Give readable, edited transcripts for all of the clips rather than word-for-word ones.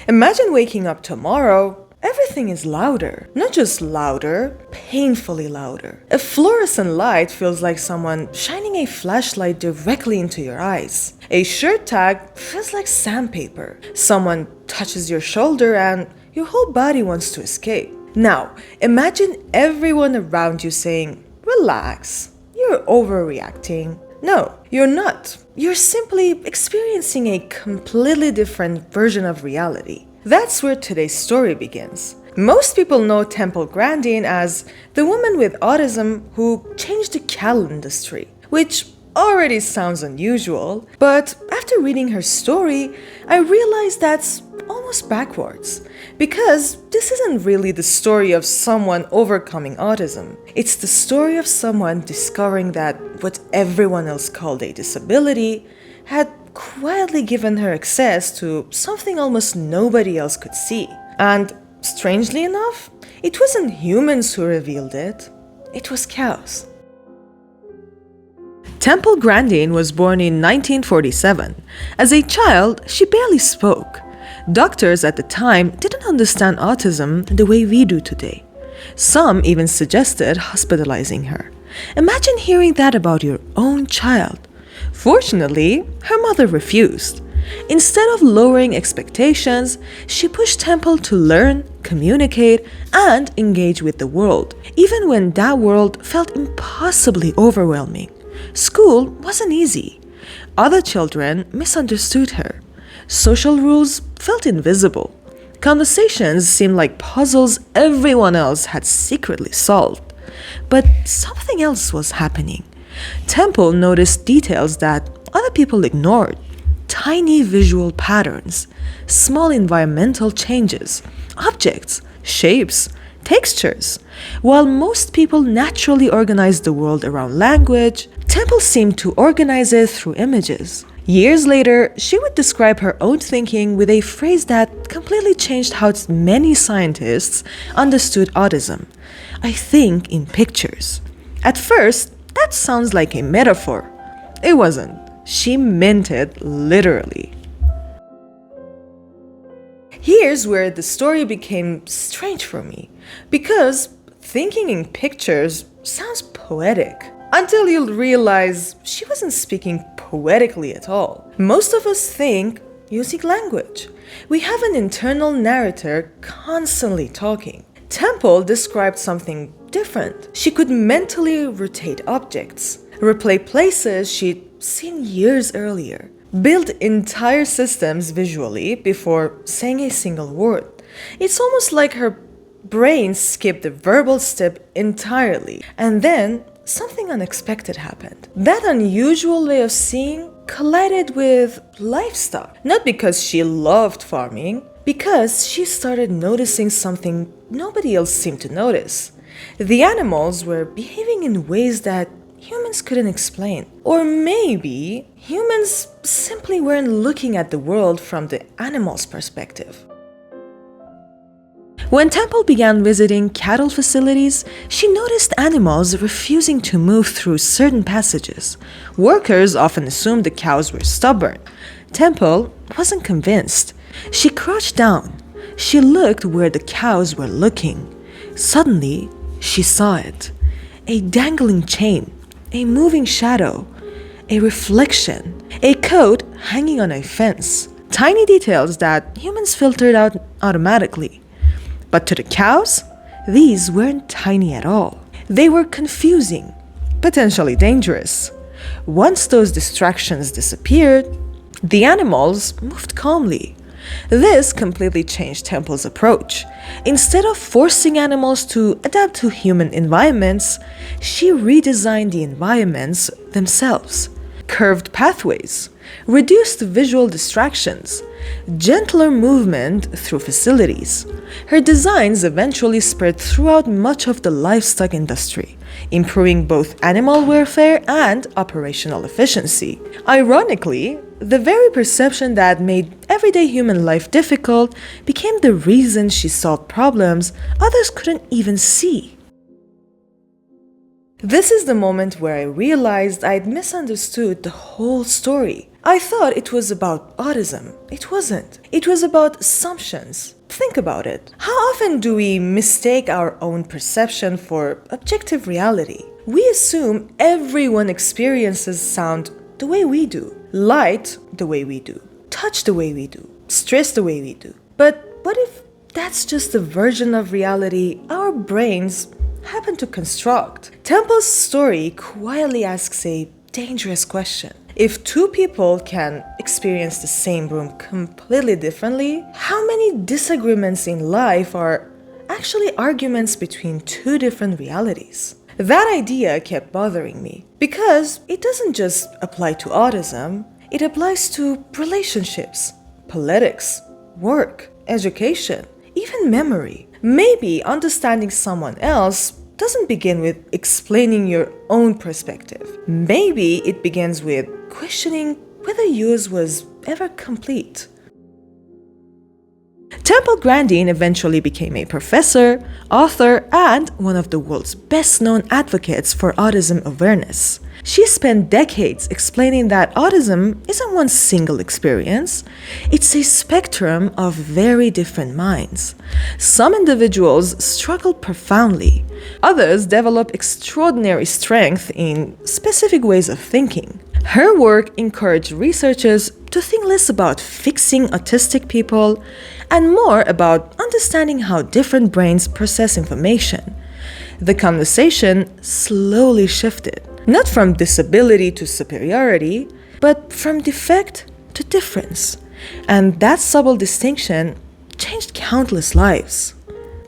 Imagine waking up tomorrow. Everything is louder. Not just louder, painfully louder. A fluorescent light feels like someone shining a flashlight directly into your eyes. A shirt tag feels like sandpaper. Someone touches your shoulder and your whole body wants to escape. Now, imagine everyone around you saying, "Relax, you're overreacting." No, you're not. You're simply experiencing a completely different version of reality. That's where today's story begins. Most people know Temple Grandin as the woman with autism who changed the cattle industry, which already sounds unusual, but after reading her story, I realized that's almost backwards. Because this isn't really the story of someone overcoming autism. It's the story of someone discovering that what everyone else called a disability had quietly given her access to something almost nobody else could see. And strangely enough, it wasn't humans who revealed it. It was cows. Temple Grandin was born in 1947. As a child, she barely spoke. Doctors at the time didn't understand autism the way we do today. Some even suggested hospitalizing her. Imagine hearing that about your own child. Fortunately, her mother refused. Instead of lowering expectations, she pushed Temple to learn, communicate, and engage with the world, even when that world felt impossibly overwhelming. School wasn't easy. Other children misunderstood her. Social rules felt invisible. Conversations seemed like puzzles everyone else had secretly solved. But something else was happening. Temple noticed details that other people ignored. Tiny visual patterns, small environmental changes, objects, shapes, textures. While most people naturally organize the world around language, Temple seemed to organize it through images. Years later, she would describe her own thinking with a phrase that completely changed how many scientists understood autism. "I think in pictures." At first, that sounds like a metaphor. It wasn't. She meant it literally. Here's where the story became strange for me, because thinking in pictures sounds poetic. Until you realize she wasn't speaking poetically at all. Most of us think using language. We have an internal narrator constantly talking. Temple described something different. She could mentally rotate objects, replay places she'd seen years earlier, build entire systems visually before saying a single word. It's almost like her brain skipped the verbal step entirely, and then something unexpected happened. That unusual way of seeing collided with livestock. Not because she loved farming, because she started noticing something nobody else seemed to notice. The animals were behaving in ways that humans couldn't explain. Or maybe humans simply weren't looking at the world from the animal's perspective. When Temple began visiting cattle facilities, she noticed animals refusing to move through certain passages. Workers often assumed the cows were stubborn. Temple wasn't convinced. She crouched down. She looked where the cows were looking. Suddenly, she saw it. A dangling chain, a moving shadow, a reflection, a coat hanging on a fence. Tiny details that humans filtered out automatically. But to the cows, these weren't tiny at all. They were confusing, potentially dangerous. Once those distractions disappeared, the animals moved calmly. This completely changed Temple's approach. Instead of forcing animals to adapt to human environments, she redesigned the environments themselves. Curved pathways, reduced visual distractions, gentler movement through facilities. Her designs eventually spread throughout much of the livestock industry, improving both animal welfare and operational efficiency. Ironically, the very perception that made everyday human life difficult became the reason she solved problems others couldn't even see. This is the moment where I realized I'd misunderstood the whole story. I thought it was about autism. It wasn't. It was about assumptions. Think about it. How often do we mistake our own perception for objective reality? We assume everyone experiences sound the way we do, light the way we do, touch the way we do, stress the way we do. But what if that's just a version of reality our brains happen to construct? Temple's story quietly asks a dangerous question. If two people can experience the same room completely differently, how many disagreements in life are actually arguments between two different realities? That idea kept bothering me because it doesn't just apply to autism, it applies to relationships, politics, work, education, even memory. Maybe understanding someone else doesn't begin with explaining your own perspective. Maybe it begins with questioning whether yours was ever complete. Temple Grandin eventually became a professor, author, and one of the world's best-known advocates for autism awareness. She spent decades explaining that autism isn't one single experience, it's a spectrum of very different minds. Some individuals struggle profoundly, others develop extraordinary strength in specific ways of thinking. Her work encouraged researchers to think less about fixing autistic people and more about understanding how different brains process information. The conversation slowly shifted, not from disability to superiority, but from defect to difference. And that subtle distinction changed countless lives.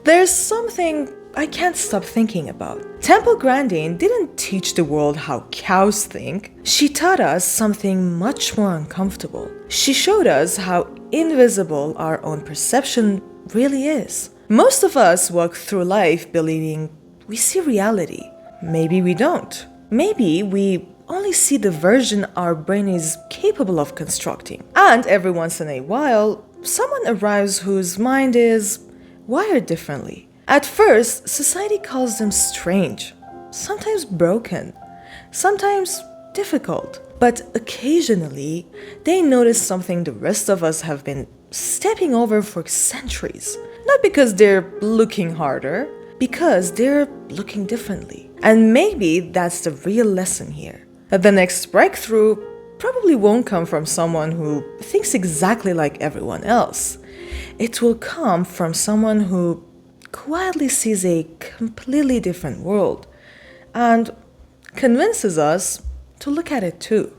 There's something I can't stop thinking about. Temple Grandin didn't teach the world how cows think. She taught us something much more uncomfortable. She showed us how invisible our own perception really is. Most of us walk through life believing we see reality. Maybe we don't. Maybe we only see the version our brain is capable of constructing. And every once in a while, someone arrives whose mind is wired differently. At first, society calls them strange, sometimes broken, sometimes difficult. But occasionally, they notice something the rest of us have been stepping over for centuries. Not because they're looking harder, because they're looking differently. And maybe that's the real lesson here. That the next breakthrough probably won't come from someone who thinks exactly like everyone else. It will come from someone who quietly sees a completely different world and convinces us to look at it too.